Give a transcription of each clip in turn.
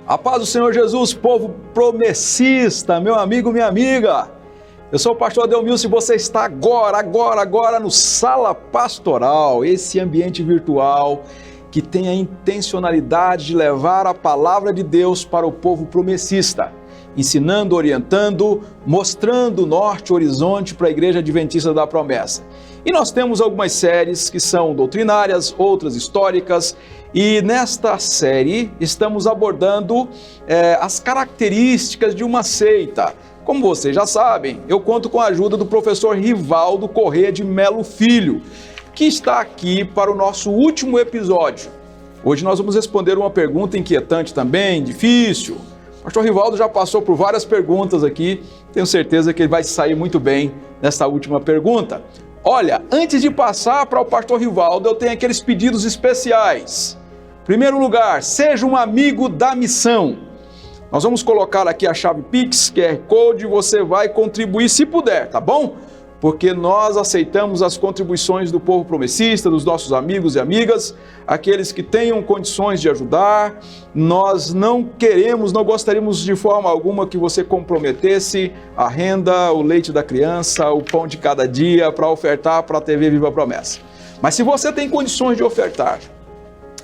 A paz do Senhor Jesus, povo promessista, meu amigo, minha amiga. Eu sou o pastor Adelmilson e você está agora no Sala Pastoral, esse ambiente virtual que tem a intencionalidade de levar a palavra de Deus para o povo promessista, ensinando, orientando, mostrando o norte, o horizonte para a Igreja Adventista da Promessa. E nós temos algumas séries que são doutrinárias, outras históricas, e nesta série estamos abordando as características de uma seita. Como vocês já sabem, eu conto com a ajuda do professor Rivaldo Corrêa de Melo Filho, que está aqui para o nosso último episódio. Hoje nós vamos responder uma pergunta inquietante também, difícil. O pastor Rivaldo já passou por várias perguntas aqui, tenho certeza que ele vai sair muito bem nessa última pergunta. Olha, antes de passar para o pastor Rivaldo, eu tenho aqueles pedidos especiais. Em primeiro lugar, seja um amigo da missão. Nós vamos colocar aqui a chave Pix, QR Code, você vai contribuir se puder, tá bom? Porque nós aceitamos as contribuições do povo promessista, dos nossos amigos e amigas, aqueles que tenham condições de ajudar. Nós não gostaríamos de forma alguma que você comprometesse a renda, o leite da criança, o pão de cada dia para ofertar para a TV Viva Promessa. Mas se você tem condições de ofertar,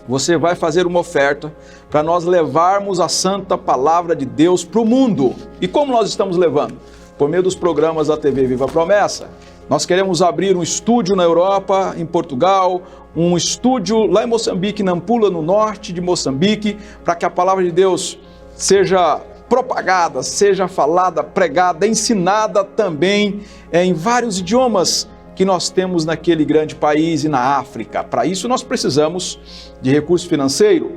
você vai fazer uma oferta para nós levarmos a santa palavra de Deus para o mundo. E como nós estamos levando? Por meio dos programas da TV Viva Promessa. Nós queremos abrir um estúdio na Europa, em Portugal, um estúdio lá em Moçambique, Nampula, no norte de Moçambique, para que a palavra de Deus seja propagada, seja falada, pregada, ensinada também em vários idiomas que nós temos naquele grande país e na África. Para isso nós precisamos de recurso financeiro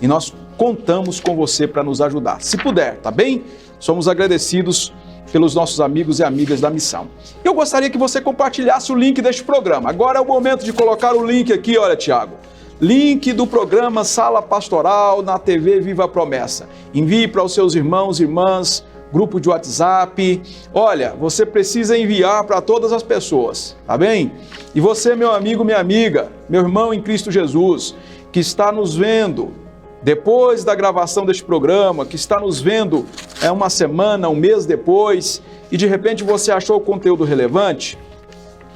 e nós contamos com você para nos ajudar. Se puder, tá bem? Somos agradecidos pelos nossos amigos e amigas da missão. Eu gostaria que você compartilhasse o link deste programa. Agora é o momento de colocar o link aqui, olha, Tiago. Link do programa Sala Pastoral na TV Viva Promessa. Envie para os seus irmãos e irmãs, grupo de WhatsApp. Olha, você precisa enviar para todas as pessoas, tá bem? E você, meu amigo, minha amiga, meu irmão em Cristo Jesus, que está nos vendo depois da gravação deste programa, que está nos vendo uma semana, um mês depois, e de repente você achou o conteúdo relevante,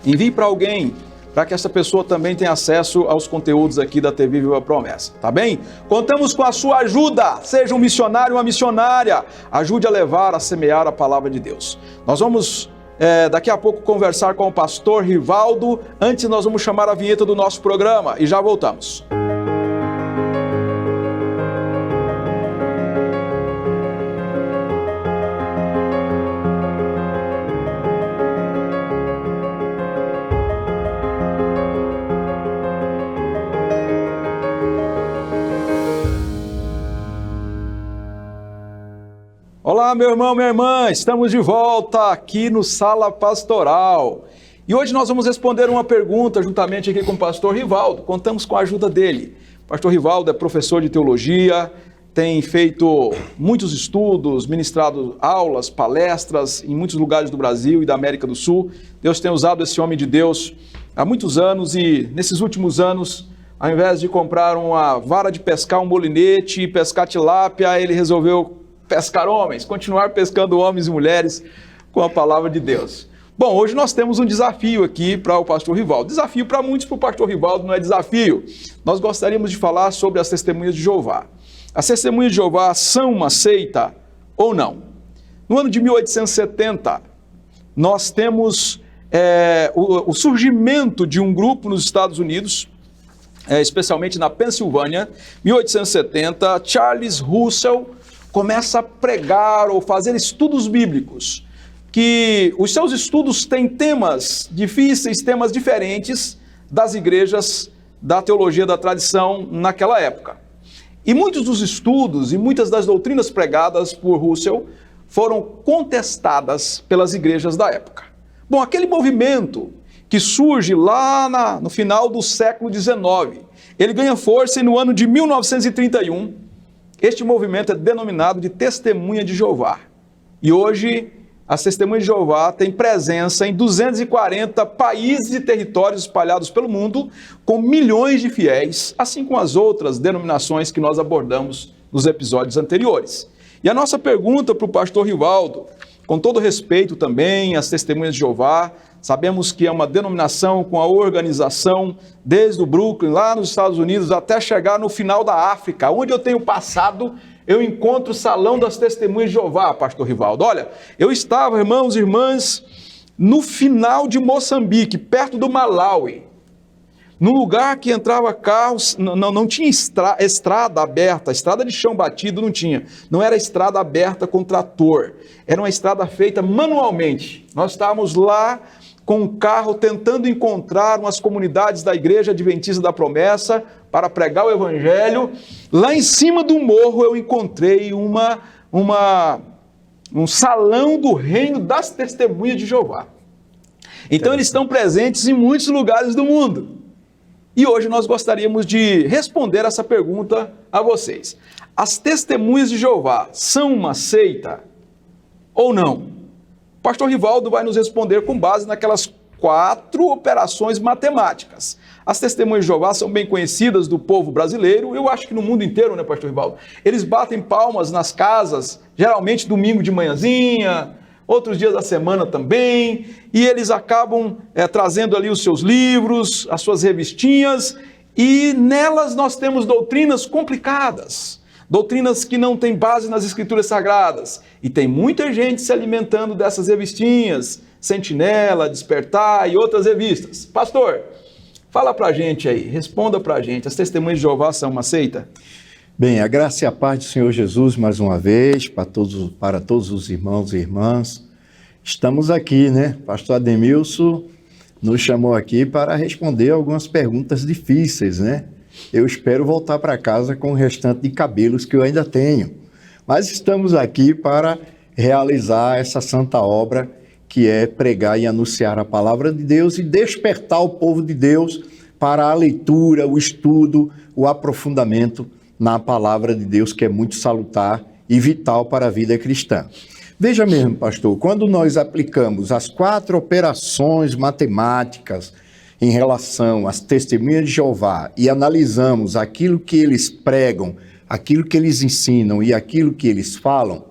envie para alguém, para que essa pessoa também tenha acesso aos conteúdos aqui da TV Viva Promessa, tá bem? Contamos com a sua ajuda, seja um missionário, uma missionária, ajude a levar, a semear a palavra de Deus. Nós vamos daqui a pouco conversar com o pastor Rivaldo, antes nós vamos chamar a vinheta do nosso programa e já voltamos. Olá, meu irmão, minha irmã, estamos de volta aqui no Sala Pastoral. E hoje nós vamos responder uma pergunta juntamente aqui com o pastor Rivaldo. Contamos com a ajuda dele. O pastor Rivaldo é professor de teologia, tem feito muitos estudos, ministrado aulas, palestras em muitos lugares do Brasil e da América do Sul. Deus tem usado esse homem de Deus há muitos anos e nesses últimos anos, ao invés de comprar uma vara de pescar, um molinete e pescar tilápia, ele resolveu pescar homens, continuar pescando homens e mulheres com a palavra de Deus. Bom, hoje nós temos um desafio aqui para o pastor Rivaldo. Desafio para muitos, para o pastor Rivaldo não é desafio. Nós gostaríamos de falar sobre as testemunhas de Jeová. As testemunhas de Jeová são uma seita ou não? No ano de 1870, nós temos o surgimento de um grupo nos Estados Unidos, especialmente na Pensilvânia, 1870, Charles Russell começa a pregar ou fazer estudos bíblicos, que os seus estudos têm temas difíceis, temas diferentes das igrejas da teologia da tradição naquela época. E muitos dos estudos e muitas das doutrinas pregadas por Russell foram contestadas pelas igrejas da época. Bom, aquele movimento que surge lá no final do século XIX, ele ganha força e no ano de 1931, este movimento é denominado de Testemunha de Jeová. E hoje, as Testemunhas de Jeová têm presença em 240 países e territórios espalhados pelo mundo, com milhões de fiéis, assim como as outras denominações que nós abordamos nos episódios anteriores. E a nossa pergunta para o pastor Rivaldo, com todo respeito também às Testemunhas de Jeová, sabemos que é uma denominação com a organização desde o Brooklyn, lá nos Estados Unidos, até chegar no final da África. Onde eu tenho passado, eu encontro o Salão das Testemunhas de Jeová, pastor Rivaldo. Olha, eu estava, irmãos e irmãs, no final de Moçambique, perto do Malawi, num lugar que entrava carros, não tinha estrada aberta, estrada de chão batido não tinha, não era estrada aberta com trator, era uma estrada feita manualmente. Nós estávamos lá com um carro tentando encontrar umas comunidades da Igreja Adventista da Promessa para pregar o Evangelho. Lá em cima do morro eu encontrei um salão do reino das Testemunhas de Jeová. Então eles estão presentes em muitos lugares do mundo. E hoje nós gostaríamos de responder essa pergunta a vocês. As Testemunhas de Jeová são uma seita ou não? O pastor Rivaldo vai nos responder com base naquelas 4 operações matemáticas. As Testemunhas de Jeová são bem conhecidas do povo brasileiro, eu acho que no mundo inteiro, né, pastor Rivaldo? Eles batem palmas nas casas, geralmente domingo de manhãzinha, outros dias da semana também, e eles acabam trazendo ali os seus livros, as suas revistinhas, e nelas nós temos doutrinas complicadas, doutrinas que não têm base nas Escrituras Sagradas, e tem muita gente se alimentando dessas revistinhas, Sentinela, Despertar e outras revistas. Pastor, fala pra gente aí, responda pra gente, as Testemunhas de Jeová são uma seita? Bem, a graça e a paz do Senhor Jesus, mais uma vez, para todos os irmãos e irmãs. Estamos aqui, né? Pastor Ademilson nos chamou aqui para responder algumas perguntas difíceis, né? Eu espero voltar para casa com o restante de cabelos que eu ainda tenho. Mas estamos aqui para realizar essa santa obra, que é pregar e anunciar a palavra de Deus e despertar o povo de Deus para a leitura, o estudo, o aprofundamento na palavra de Deus, que é muito salutar e vital para a vida cristã. Veja mesmo, pastor, quando nós aplicamos as 4 operações matemáticas em relação às Testemunhas de Jeová e analisamos aquilo que eles pregam, aquilo que eles ensinam e aquilo que eles falam,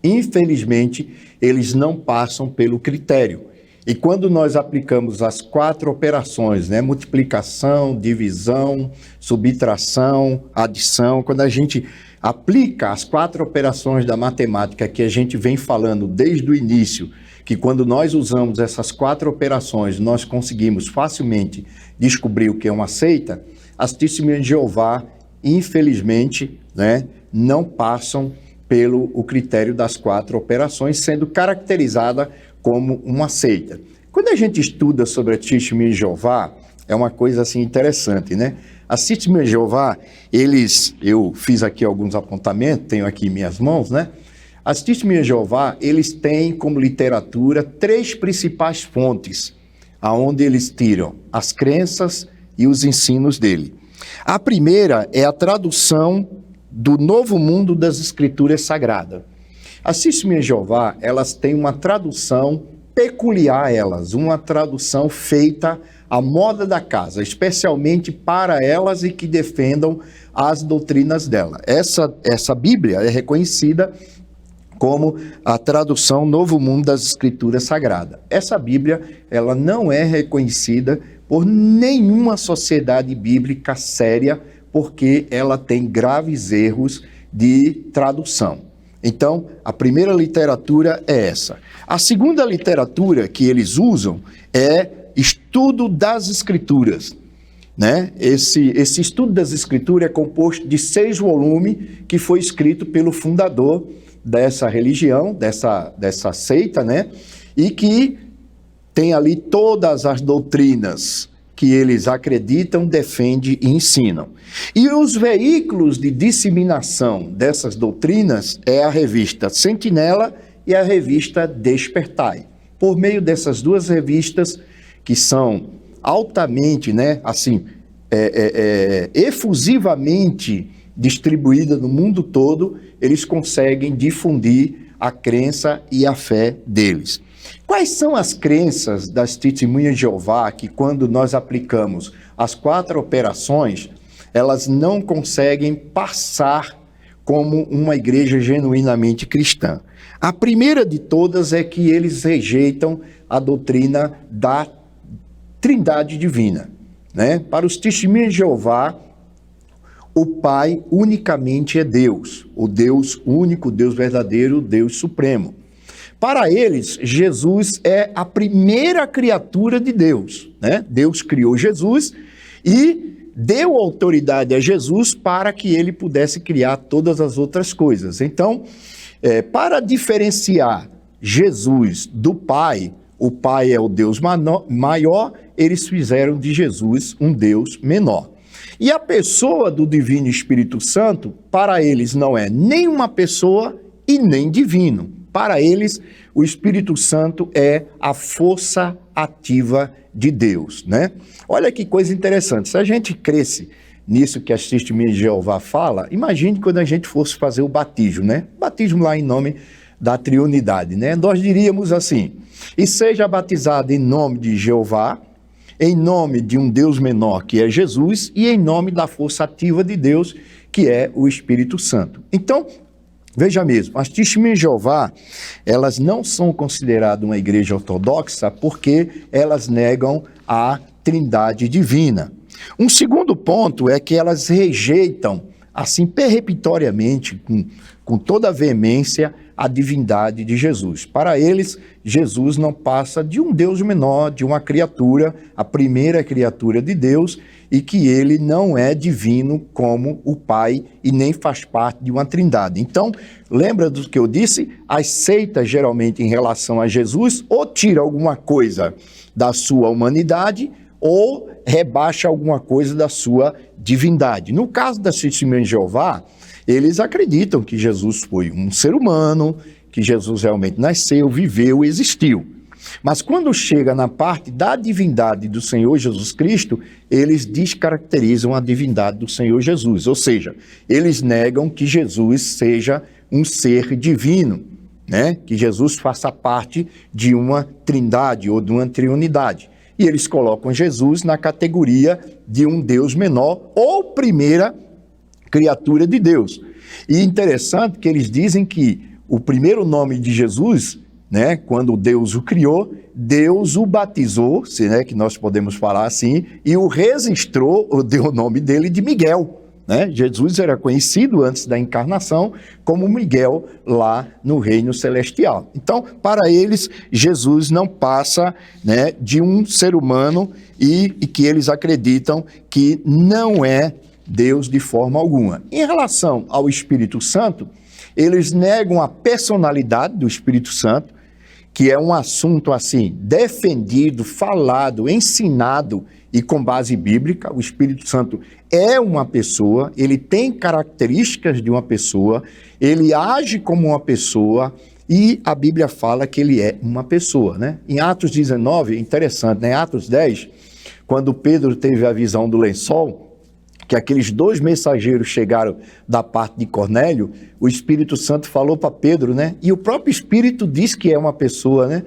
infelizmente, eles não passam pelo critério. E quando nós aplicamos as 4 operações, né, multiplicação, divisão, subtração, adição, quando a gente aplica as 4 operações da matemática que a gente vem falando desde o início, que quando nós usamos essas 4 operações, nós conseguimos facilmente descobrir o que é uma seita, as Testemunhas de Jeová, infelizmente, né, não passam pelo critério das 4 operações, sendo caracterizada como uma seita. Quando a gente estuda sobre a Testemunhas de Jeová, é uma coisa assim interessante, né? As Testemunhas de Jeová, eu fiz aqui alguns apontamentos, tenho aqui em minhas mãos, né? As Testemunhas de Jeová, eles têm como literatura 3 principais fontes, aonde eles tiram as crenças e os ensinos dele. A primeira é a tradução do Novo Mundo das Escrituras Sagradas. As Testemunhas de Jeová, elas têm uma tradução peculiar a elas, uma tradução feita à moda da casa, especialmente para elas e que defendam as doutrinas dela. Essa Bíblia é reconhecida como a tradução Novo Mundo das Escrituras Sagradas. Essa Bíblia, ela não é reconhecida por nenhuma sociedade bíblica séria, porque ela tem graves erros de tradução. Então, a primeira literatura é essa. A segunda literatura que eles usam é estudo das Escrituras, né? Esse estudo das Escrituras é composto de 6 volumes que foi escrito pelo fundador dessa religião, dessa seita, né? E que tem ali todas as doutrinas que eles acreditam, defendem e ensinam. E os veículos de disseminação dessas doutrinas é a revista Sentinela e a revista Despertai. Por meio dessas 2 revistas, que são altamente, né, assim, efusivamente distribuídas no mundo todo, eles conseguem difundir a crença e a fé deles. Quais são as crenças das Testemunhas de Jeová que, quando nós aplicamos as 4 operações, elas não conseguem passar como uma igreja genuinamente cristã. A primeira de todas é que eles rejeitam a doutrina da Trindade divina, né? Para os testemunhos de Jeová, o Pai unicamente é Deus, o Deus único, o Deus verdadeiro, o Deus supremo. Para eles, Jesus é a primeira criatura de Deus, né? Deus criou Jesus e deu autoridade a Jesus para que ele pudesse criar todas as outras coisas. Então, para diferenciar Jesus do Pai, o Pai é o Deus maior, eles fizeram de Jesus um Deus menor. E a pessoa do Divino Espírito Santo, para eles, não é nem uma pessoa e nem divino. Para eles, o Espírito Santo é a força ativa de Deus, né? Olha que coisa interessante. Se a gente cresce nisso que as Testemunhas de Jeová fala, imagine quando a gente fosse fazer o batismo, né? Batismo lá em nome da Trindade, né? Nós diríamos assim: e seja batizado em nome de Jeová, em nome de um Deus menor, que é Jesus, e em nome da força ativa de Deus, que é o Espírito Santo. Então, veja mesmo, as Testemunhas de Jeová, elas não são consideradas uma igreja ortodoxa porque elas negam a Trindade divina. Um segundo ponto é que elas rejeitam, assim, peremptoriamente, com toda a veemência, a divindade de Jesus. Para eles, Jesus não passa de um Deus menor, de uma criatura, a primeira criatura de Deus, e que ele não é divino como o Pai e nem faz parte de uma trindade. Então, lembra do que eu disse? As seitas, geralmente, em relação a Jesus, ou tira alguma coisa da sua humanidade, ou rebaixa alguma coisa da sua divindade. No caso das Testemunhas de Jeová, eles acreditam que Jesus foi um ser humano, que Jesus realmente nasceu, viveu, existiu. Mas quando chega na parte da divindade do Senhor Jesus Cristo, eles descaracterizam a divindade do Senhor Jesus, ou seja, eles negam que Jesus seja um ser divino, né? Que Jesus faça parte de uma trindade ou de uma triunidade. E eles colocam Jesus na categoria de um Deus menor ou primeira criatura de Deus. E interessante que eles dizem que o primeiro nome de Jesus, né, quando Deus o criou, Deus o batizou, né, que nós podemos falar assim, e o registrou, deu o nome dele de Miguel, né? Jesus era conhecido antes da encarnação como Miguel lá no reino celestial. Então, para eles, Jesus não passa, né, de um ser humano e que eles acreditam que não é Deus de forma alguma. Em relação ao Espírito Santo, eles negam a personalidade do Espírito Santo, que é um assunto assim, defendido, falado, ensinado e com base bíblica. O Espírito Santo é uma pessoa, ele tem características de uma pessoa, ele age como uma pessoa e a Bíblia fala que ele é uma pessoa, né? Em Atos 19, interessante, né? Em Atos 10, quando Pedro teve a visão do lençol, que aqueles 2 mensageiros chegaram da parte de Cornélio, o Espírito Santo falou para Pedro, né? E o próprio Espírito diz que é uma pessoa, né?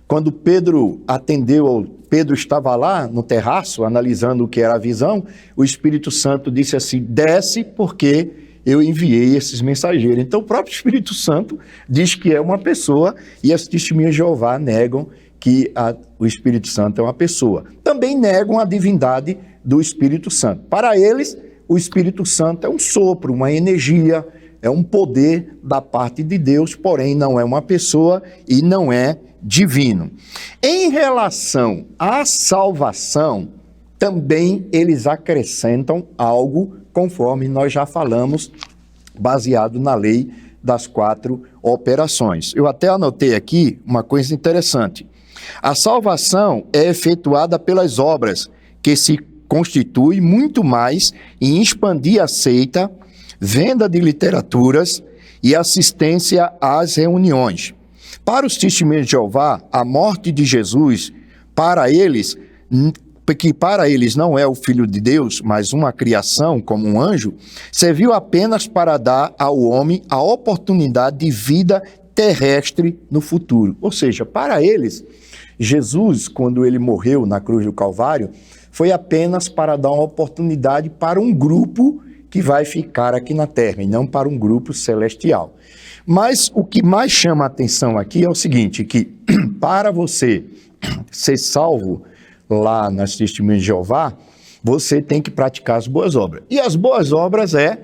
Quando Pedro Pedro estava lá no terraço, analisando o que era a visão, o Espírito Santo disse assim: desce porque eu enviei esses mensageiros. Então o próprio Espírito Santo diz que é uma pessoa e as Testemunhas de Jeová negam que o Espírito Santo é uma pessoa. Também negam a divindade do Espírito Santo. Para eles, o Espírito Santo é um sopro, uma energia, é um poder da parte de Deus, porém não é uma pessoa e não é divino. Em relação à salvação, também eles acrescentam algo, conforme nós já falamos, baseado na lei das 4 operações. Eu até anotei aqui uma coisa interessante. A salvação é efetuada pelas obras, que se constitui muito mais em expandir a seita, venda de literaturas e assistência às reuniões. Para os Testemunhas de Jeová, a morte de Jesus, que para eles não é o Filho de Deus, mas uma criação como um anjo, serviu apenas para dar ao homem a oportunidade de vida terrestre no futuro. Ou seja, para eles, Jesus, quando ele morreu na cruz do Calvário, foi apenas para dar uma oportunidade para um grupo que vai ficar aqui na terra, e não para um grupo celestial. Mas o que mais chama a atenção aqui é o seguinte, que para você ser salvo lá nas Testemunhas de Jeová, você tem que praticar as boas obras. E as boas obras é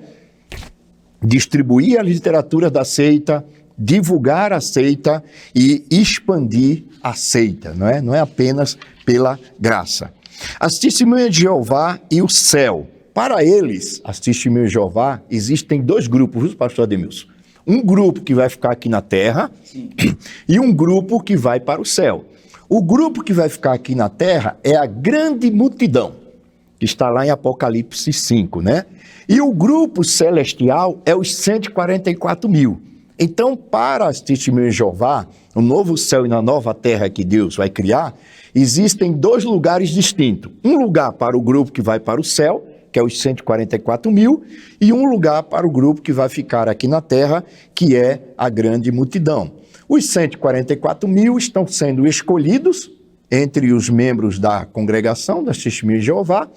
distribuir a literatura da seita, divulgar a seita e expandir a seita, não é? Não é apenas pela graça. As Testemunhas de Jeová e o céu. Para eles, as Testemunhas de Jeová, existem dois grupos, viu, pastor Ademilson? Um grupo que vai ficar aqui na terra e um grupo que vai para o céu. O grupo que vai ficar aqui na terra é a grande multidão, que está lá em Apocalipse 5, né? E o grupo celestial é os 144 mil. Então, para as Testemunhas de Jeová, o novo céu e na nova terra que Deus vai criar, existem dois lugares distintos. Um lugar para o grupo que vai para o céu, que é os 144 mil, e um lugar para o grupo que vai ficar aqui na terra, que é a grande multidão. Os 144 mil estão sendo escolhidos entre os membros da congregação das Testemunhas de Jeová,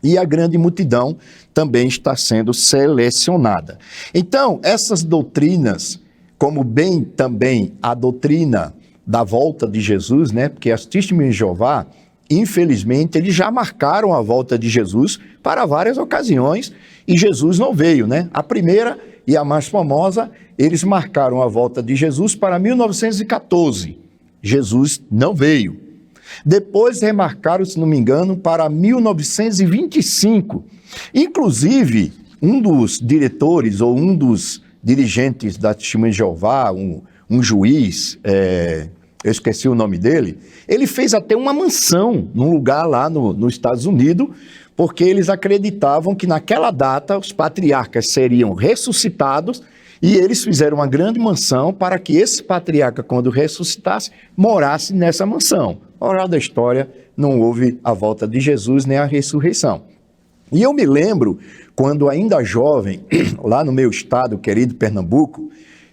e a grande multidão também está sendo selecionada. Então, essas doutrinas, como bem também a doutrina da volta de Jesus, né? Porque as Testemunhas de Jeová, infelizmente, eles já marcaram a volta de Jesus para várias ocasiões e Jesus não veio, né? A primeira e a mais famosa, eles marcaram a volta de Jesus para 1914. Jesus não veio. Depois remarcaram, se não me engano, para 1925. Inclusive, um dos diretores ou um dos dirigentes da Testemunha de Jeová, um juiz, eu esqueci o nome dele, ele fez até uma mansão num lugar lá nos Estados Unidos, porque eles acreditavam que naquela data os patriarcas seriam ressuscitados e eles fizeram uma grande mansão para que esse patriarca, quando ressuscitasse, morasse nessa mansão. Moral da história, não houve a volta de Jesus nem a ressurreição. E eu me lembro, quando ainda jovem, lá no meu estado, querido Pernambuco,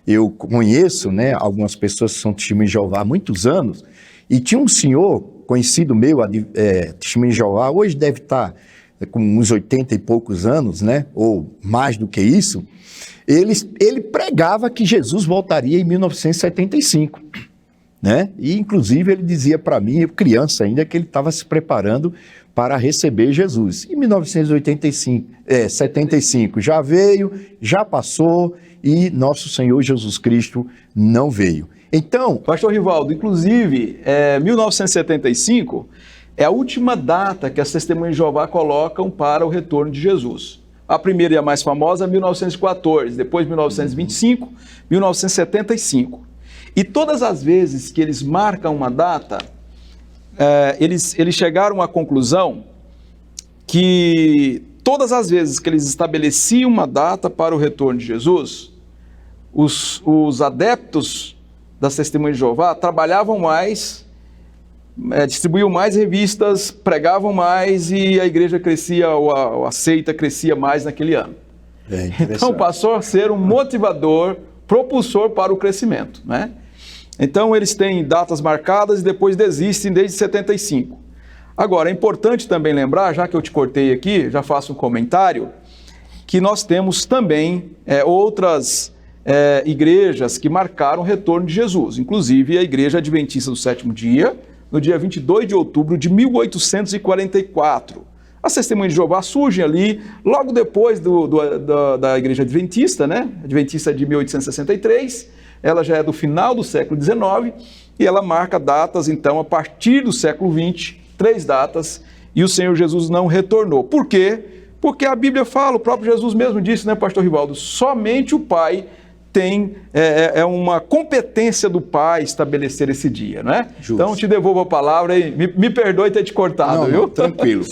eu conheço, né, algumas pessoas que são Testemunhas de Jeová há muitos anos, e tinha um senhor conhecido meu, Testemunha de Jeová, hoje deve estar com uns 80 e poucos anos, né, ou mais do que isso, ele pregava que Jesus voltaria em 1975, né? E inclusive ele dizia para mim, eu criança ainda, que ele estava se preparando para receber Jesus. Em 1975 já veio, já passou e nosso Senhor Jesus Cristo não veio. Então, pastor Rivaldo, inclusive, 1975 é a última data que as Testemunhas de Jeová colocam para o retorno de Jesus. A primeira e a mais famosa é 1914, depois 1925, 1975. E todas as vezes que eles marcam uma data, eles chegaram à conclusão que todas as vezes que eles estabeleciam uma data para o retorno de Jesus, os adeptos das Testemunhas de Jeová trabalhavam mais, distribuíam mais revistas, pregavam mais e a igreja crescia, ou a seita crescia mais naquele ano. Então passou a ser um motivador, propulsor para o crescimento, né? Então eles têm datas marcadas e depois desistem desde 75. Agora, é importante também lembrar, já que eu te cortei aqui, já faço um comentário, que nós temos também outras igrejas que marcaram o retorno de Jesus, inclusive a Igreja Adventista do Sétimo Dia, no dia 22 de outubro de 1844. As Testemunhas de Jeová surgem ali logo depois da Igreja Adventista, né? Adventista de 1863, ela já é do final do século XIX e ela marca datas, então, a partir do século XX, 3 datas, e o Senhor Jesus não retornou. Por quê? Porque a Bíblia fala, o próprio Jesus mesmo disse, né, pastor Rivaldo, somente o Pai tem, uma competência do Pai estabelecer esse dia, não é? Justo. Então, te devolvo a palavra e me perdoe ter te cortado, viu? Não, tranquilo.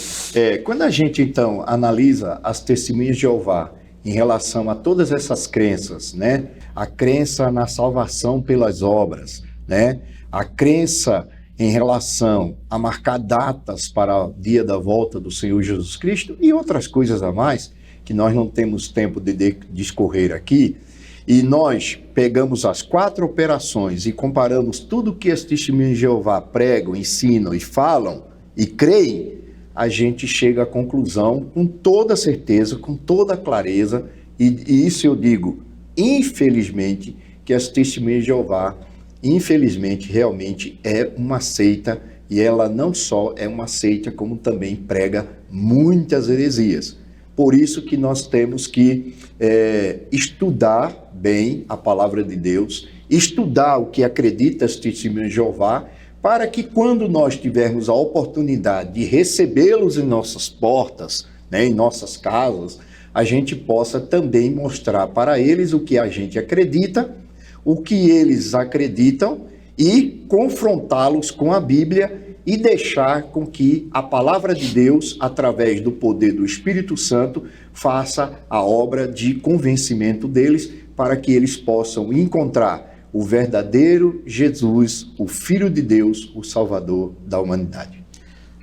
Quando a gente, então, analisa as Testemunhas de Jeová em relação a todas essas crenças, né? A crença na salvação pelas obras, né? A crença em relação a marcar datas para o dia da volta do Senhor Jesus Cristo e outras coisas a mais, que nós não temos tempo de discorrer aqui, e nós pegamos as 4 operações e comparamos tudo que as Testemunhas de Jeová pregam, ensinam e falam e creem, a gente chega à conclusão com toda certeza, com toda clareza, e isso eu digo, infelizmente, que as Testemunhas de Jeová, infelizmente, realmente é uma seita, e ela não só é uma seita, como também prega muitas heresias. Por isso que nós temos que estudar bem a palavra de Deus, estudar o que acredita as Testemunhas de Jeová, para que quando nós tivermos a oportunidade de recebê-los em nossas portas, né, em nossas casas, a gente possa também mostrar para eles o que a gente acredita, o que eles acreditam, e confrontá-los com a Bíblia e deixar com que a palavra de Deus, através do poder do Espírito Santo, faça a obra de convencimento deles, para que eles possam encontrar o verdadeiro Jesus, o Filho de Deus, o Salvador da humanidade.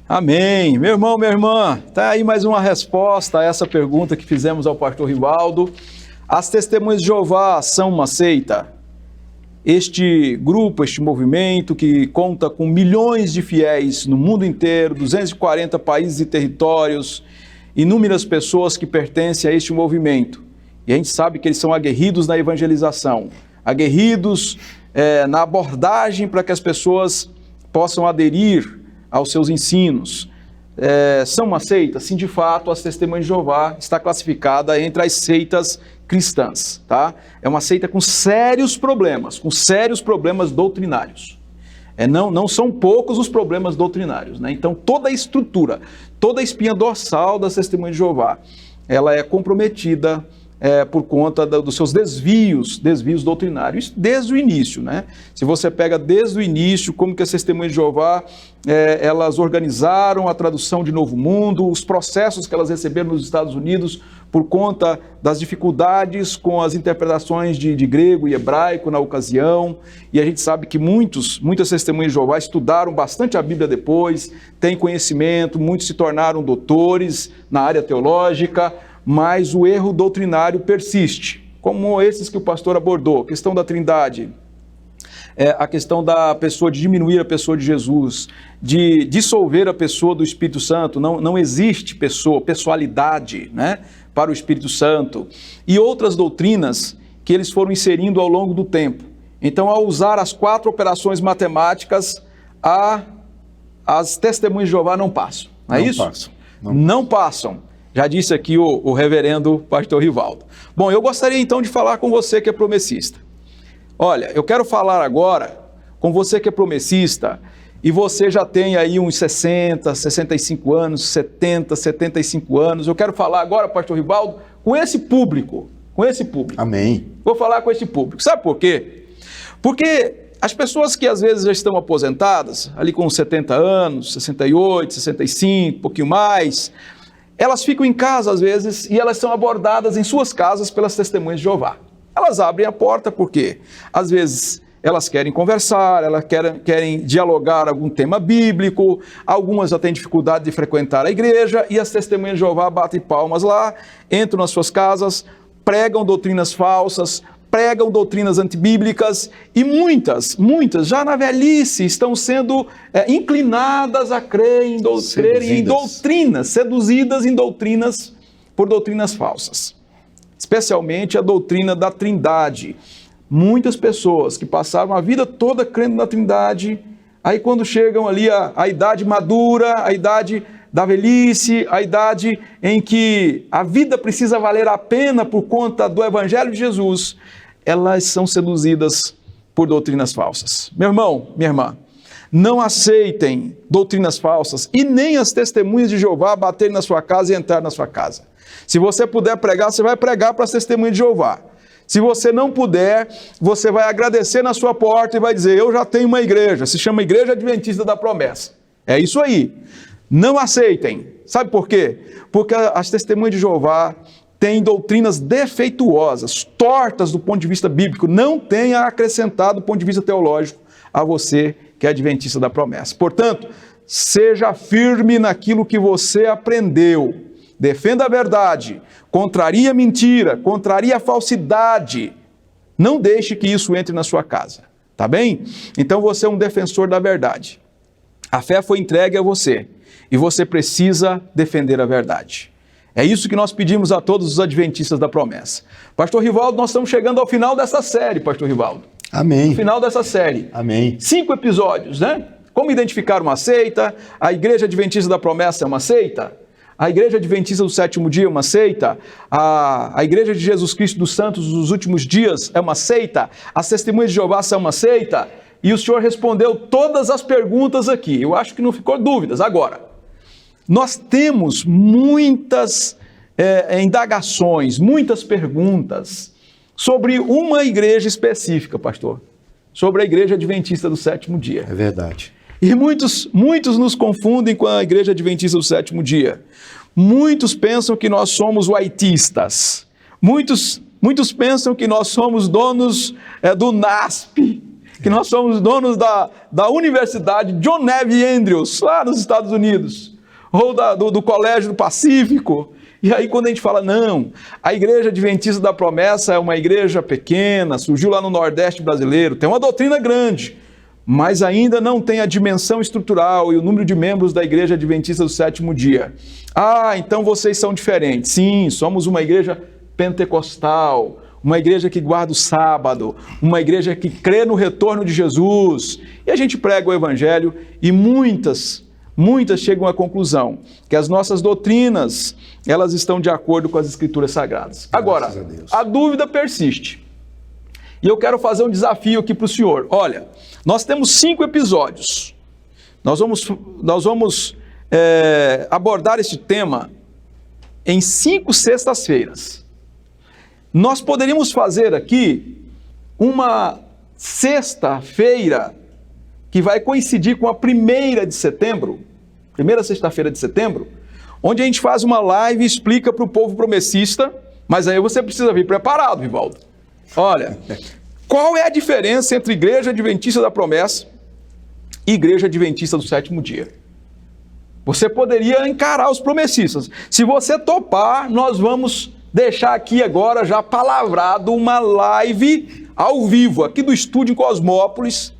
Amém. Meu irmão, minha irmã, está aí mais uma resposta a essa pergunta que fizemos ao pastor Rivaldo. As Testemunhas de Jeová são uma seita? Este grupo, este movimento que conta com milhões de fiéis no mundo inteiro, 240 países e territórios, inúmeras pessoas que pertencem a este movimento. E a gente sabe que eles são aguerridos na evangelização, aguerridos na abordagem para que as pessoas possam aderir aos seus ensinos. São uma seita? Sim, de fato, as Testemunhas de Jeová está classificada entre as seitas cristãs, tá? É uma seita com sérios problemas doutrinários. Não são poucos os problemas doutrinários, né? Então, toda a estrutura, toda a espinha dorsal das Testemunhas de Jeová, ela é comprometida por conta dos seus desvios doutrinários, desde o início, né? Se você pega desde o início, como que as Testemunhas de Jeová, elas organizaram a tradução de Novo Mundo, os processos que elas receberam nos Estados Unidos por conta das dificuldades com as interpretações de grego e hebraico na ocasião, e a gente sabe que muitas Testemunhas de Jeová estudaram bastante a Bíblia depois, têm conhecimento, muitos se tornaram doutores na área teológica, mas o erro doutrinário persiste, como esses que o pastor abordou, a questão da Trindade, a questão da pessoa, de diminuir a pessoa de Jesus, de dissolver a pessoa do Espírito Santo, não existe pessoalidade, né, para o Espírito Santo, e outras doutrinas que eles foram inserindo ao longo do tempo. Então, ao usar as 4 operações matemáticas, as Testemunhas de Jeová não passam, não é isso? Não passam. Já disse aqui o reverendo pastor Rivaldo. Bom, eu gostaria então de falar com você que é promessista. Olha, eu quero falar agora com você que é promessista e você já tem aí uns 60, 65 anos, 70, 75 anos. Eu quero falar agora, pastor Rivaldo, com esse público. Amém. Vou falar com esse público. Sabe por quê? Porque as pessoas que às vezes já estão aposentadas, ali com 70 anos, 68, 65, um pouquinho mais, elas ficam em casa às vezes e elas são abordadas em suas casas pelas Testemunhas de Jeová. Elas abrem a porta porque às vezes elas querem conversar, elas querem dialogar algum tema bíblico, algumas já têm dificuldade de frequentar a igreja e as Testemunhas de Jeová batem palmas lá, entram nas suas casas, pregam doutrinas falsas, pregam doutrinas antibíblicas e muitas já na velhice estão sendo inclinadas a crer em doutrinas, seduzidas em doutrinas, por doutrinas falsas. Especialmente a doutrina da Trindade. Muitas pessoas que passaram a vida toda crendo na Trindade, aí quando chegam ali a idade madura, a idade da velhice, a idade em que a vida precisa valer a pena por conta do Evangelho de Jesus, elas são seduzidas por doutrinas falsas. Meu irmão, minha irmã, não aceitem doutrinas falsas e nem as Testemunhas de Jeová baterem na sua casa e entrar na sua casa. Se você puder pregar, você vai pregar para as Testemunhas de Jeová. Se você não puder, você vai agradecer na sua porta e vai dizer, eu já tenho uma igreja, se chama Igreja Adventista da Promessa. É isso aí. Não aceitem. Sabe por quê? Porque as Testemunhas de Jeová têm doutrinas defeituosas, tortas do ponto de vista bíblico, não têm a acrescentar do ponto de vista teológico a você que é Adventista da Promessa. Portanto, seja firme naquilo que você aprendeu. Defenda a verdade, contraria a mentira, contraria a falsidade. Não deixe que isso entre na sua casa, tá bem? Então você é um defensor da verdade. A fé foi entregue a você. e você precisa defender a verdade. É isso que nós pedimos a todos os adventistas da promessa. Pastor Rivaldo, nós estamos chegando ao final dessa série, Pastor Rivaldo. Amém. No final dessa série. Amém. 5 episódios, né? Como identificar uma seita? A Igreja Adventista da Promessa é uma seita? A Igreja Adventista do Sétimo Dia é uma seita? A Igreja de Jesus Cristo dos Santos dos Últimos Dias é uma seita? As Testemunhas de Jeová são uma seita? E o senhor respondeu todas as perguntas aqui. Eu acho que não ficou dúvidas. Agora, nós temos muitas indagações, muitas perguntas sobre uma igreja específica, pastor. Sobre a Igreja Adventista do Sétimo Dia. É verdade. E muitos nos confundem com a Igreja Adventista do Sétimo Dia. Muitos pensam que nós somos waitistas. Muitos pensam que nós somos donos do NASP, que nós somos donos da Universidade John Neve Andrews, lá nos Estados Unidos, ou do Colégio do Pacífico. E aí quando a gente fala, não, a Igreja Adventista da Promessa é uma igreja pequena, surgiu lá no Nordeste brasileiro, tem uma doutrina grande, mas ainda não tem a dimensão estrutural e o número de membros da Igreja Adventista do Sétimo Dia. Ah, então vocês são diferentes. Sim, somos uma igreja pentecostal, uma igreja que guarda o sábado, uma igreja que crê no retorno de Jesus. E a gente prega o Evangelho e muitas chegam à conclusão que as nossas doutrinas, elas estão de acordo com as Escrituras Sagradas. Agora, a dúvida persiste. E eu quero fazer um desafio aqui para o senhor. Olha, nós temos 5 episódios. Nós vamos abordar este tema em 5 sextas-feiras. Nós poderíamos fazer aqui uma sexta-feira que vai coincidir com a 1ª de setembro, primeira sexta-feira de setembro, onde a gente faz uma live e explica para o povo promessista, mas aí você precisa vir preparado, Rivaldo. Olha, qual é a diferença entre Igreja Adventista da Promessa e Igreja Adventista do Sétimo Dia? Você poderia encarar os promessistas. Se você topar, nós vamos deixar aqui agora já palavrado uma live ao vivo, aqui do estúdio em Cosmópolis,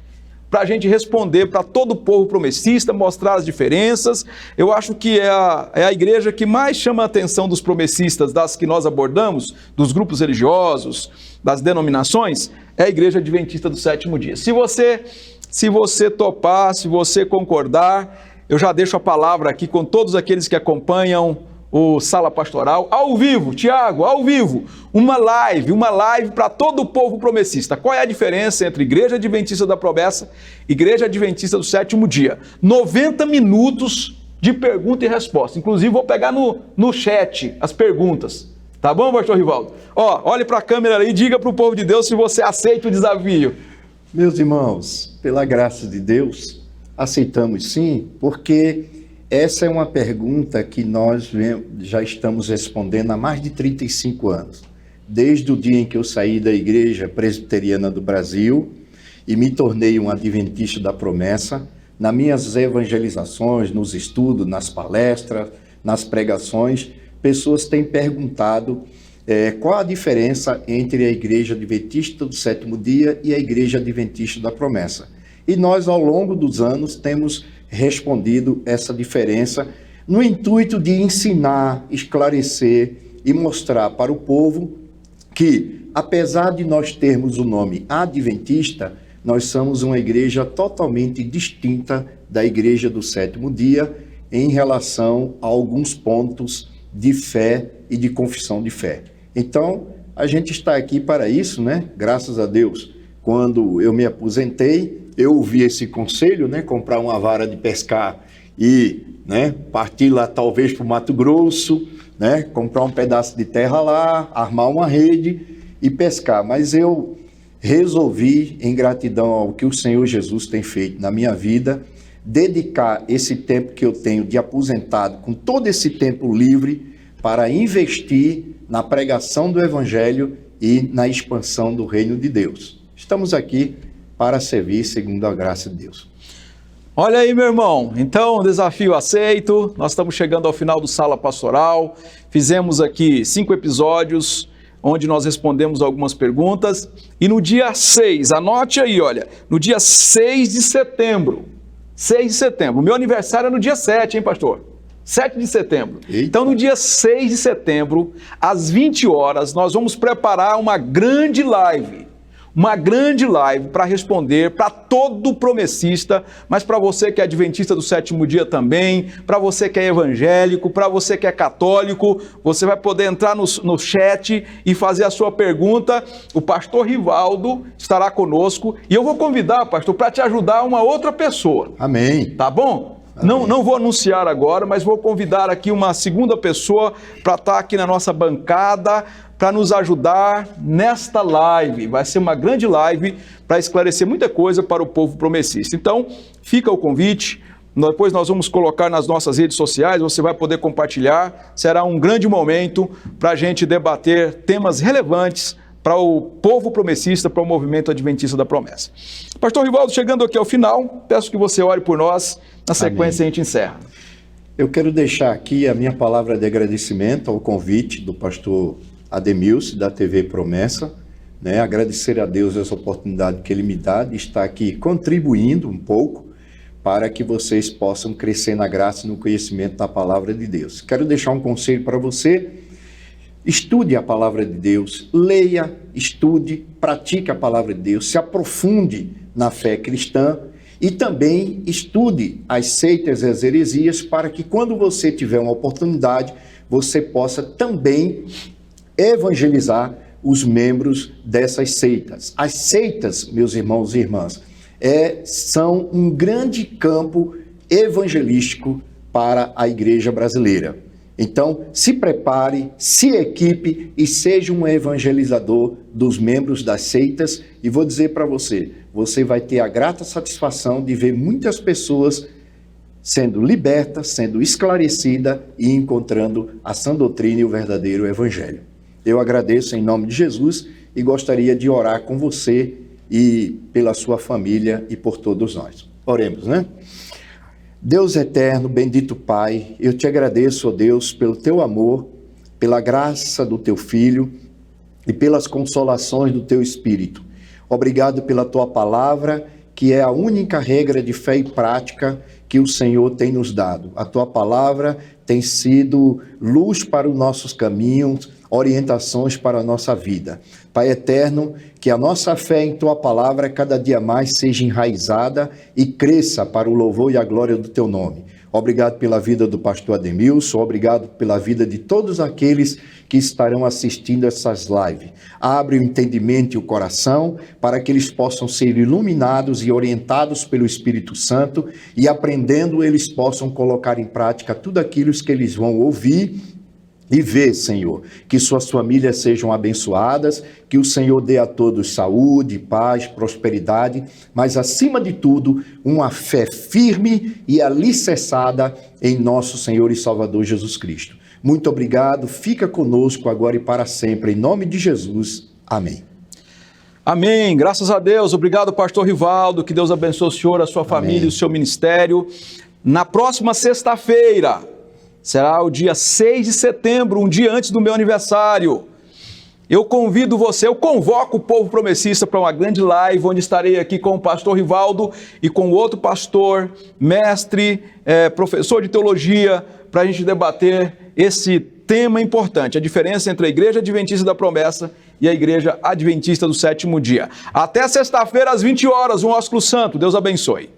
para a gente responder para todo o povo promessista, mostrar as diferenças. Eu acho que é a igreja que mais chama a atenção dos promessistas, das que nós abordamos, dos grupos religiosos, das denominações, é a Igreja Adventista do Sétimo Dia. Se você topar, se você concordar, eu já deixo a palavra aqui com todos aqueles que acompanham o Sala Pastoral, ao vivo, Tiago, ao vivo, uma live para todo o povo promessista. Qual é a diferença entre Igreja Adventista da Promessa e Igreja Adventista do Sétimo Dia? 90 minutos de pergunta e resposta. Inclusive, vou pegar no chat as perguntas. Tá bom, pastor Rivaldo? Olhe para a câmera aí e diga para o povo de Deus se você aceita o desafio. Meus irmãos, pela graça de Deus, aceitamos sim, porque essa é uma pergunta que nós já estamos respondendo há mais de 35 anos. Desde o dia em que eu saí da Igreja Presbiteriana do Brasil e me tornei um adventista da promessa, nas minhas evangelizações, nos estudos, nas palestras, nas pregações, pessoas têm perguntado qual a diferença entre a Igreja Adventista do Sétimo Dia e a Igreja Adventista da Promessa. E nós, ao longo dos anos, temos respondido essa diferença no intuito de ensinar, esclarecer e mostrar para o povo que, apesar de nós termos o nome adventista, nós somos uma igreja totalmente distinta da Igreja do Sétimo Dia em relação a alguns pontos de fé e de confissão de fé. Então, a gente está aqui para isso, né? Graças a Deus. Quando eu me aposentei, eu ouvi esse conselho, né? Comprar uma vara de pescar e, né, partir lá talvez para o Mato Grosso, né? Comprar um pedaço de terra lá, armar uma rede e pescar. Mas eu resolvi, em gratidão ao que o Senhor Jesus tem feito na minha vida, dedicar esse tempo que eu tenho de aposentado, com todo esse tempo livre, para investir na pregação do Evangelho e na expansão do reino de Deus. Estamos aqui para servir segundo a graça de Deus. Olha aí, meu irmão, então desafio aceito, nós estamos chegando ao final do Sala Pastoral, fizemos aqui 5 episódios, onde nós respondemos algumas perguntas, e no dia 6, anote aí, olha, no dia 6 de setembro, 6 de setembro. O meu aniversário é no dia 7, hein, pastor? 7 de setembro. Eita. Então, no dia 6 de setembro, às 20 horas, nós vamos preparar uma grande live para responder para todo promessista, mas para você que é adventista do sétimo dia também, para você que é evangélico, para você que é católico, você vai poder entrar no chat e fazer a sua pergunta. O pastor Rivaldo estará conosco e eu vou convidar, pastor, para te ajudar uma outra pessoa. Amém. Tá bom? Amém. Não vou anunciar agora, mas vou convidar aqui uma segunda pessoa para estar aqui na nossa bancada, para nos ajudar nesta live. Vai ser uma grande live para esclarecer muita coisa para o povo promessista. Então, fica o convite. Depois nós vamos colocar nas nossas redes sociais, você vai poder compartilhar. Será um grande momento para a gente debater temas relevantes para o povo promessista, para o movimento adventista da promessa. Pastor Rivaldo, chegando aqui ao final, peço que você ore por nós. Na sequência, Amém. a gente encerra. Eu quero deixar aqui a minha palavra de agradecimento ao convite do pastor Ademilson, da TV Promessa, né? Agradecer a Deus essa oportunidade que Ele me dá de estar aqui contribuindo um pouco para que vocês possam crescer na graça e no conhecimento da palavra de Deus. Quero deixar um conselho para você: estude a palavra de Deus, leia, estude, pratique a palavra de Deus, se aprofunde na fé cristã e também estude as seitas e as heresias para que quando você tiver uma oportunidade, você possa também evangelizar os membros dessas seitas. As seitas, meus irmãos e irmãs, são um grande campo evangelístico para a igreja brasileira. Então, se prepare, se equipe e seja um evangelizador dos membros das seitas. E vou dizer para você, você vai ter a grata satisfação de ver muitas pessoas sendo libertas, sendo esclarecidas e encontrando a sã doutrina e o verdadeiro evangelho. Eu agradeço em nome de Jesus e gostaria de orar com você e pela sua família e por todos nós. Oremos, né? Deus eterno, bendito Pai, eu te agradeço, ó Deus, pelo teu amor, pela graça do teu Filho e pelas consolações do teu Espírito. Obrigado pela tua palavra, que é a única regra de fé e prática que o Senhor tem nos dado. A tua palavra tem sido luz para os nossos caminhos, orientações para a nossa vida. Pai eterno, que a nossa fé em tua palavra cada dia mais seja enraizada e cresça para o louvor e a glória do teu nome. Obrigado pela vida do pastor Ademilson, obrigado pela vida de todos aqueles que estarão assistindo essas lives. Abre o entendimento e o coração para que eles possam ser iluminados e orientados pelo Espírito Santo e aprendendo eles possam colocar em prática tudo aquilo que eles vão ouvir e ver, Senhor, que suas famílias sejam abençoadas, que o Senhor dê a todos saúde, paz, prosperidade, mas acima de tudo, uma fé firme e alicerçada em nosso Senhor e Salvador Jesus Cristo. Muito obrigado, fica conosco agora e para sempre, em nome de Jesus. Amém. Amém, graças a Deus. Obrigado, pastor Rivaldo, que Deus abençoe o senhor, a sua família e o seu ministério. Na próxima sexta-feira, será o dia 6 de setembro, um dia antes do meu aniversário. Eu convido você, eu convoco o povo promessista para uma grande live, onde estarei aqui com o pastor Rivaldo e com outro pastor, mestre, professor de teologia, para a gente debater esse tema importante, a diferença entre a Igreja Adventista da Promessa e a Igreja Adventista do Sétimo Dia. Até sexta-feira às 20 horas, um ósculo santo. Deus abençoe.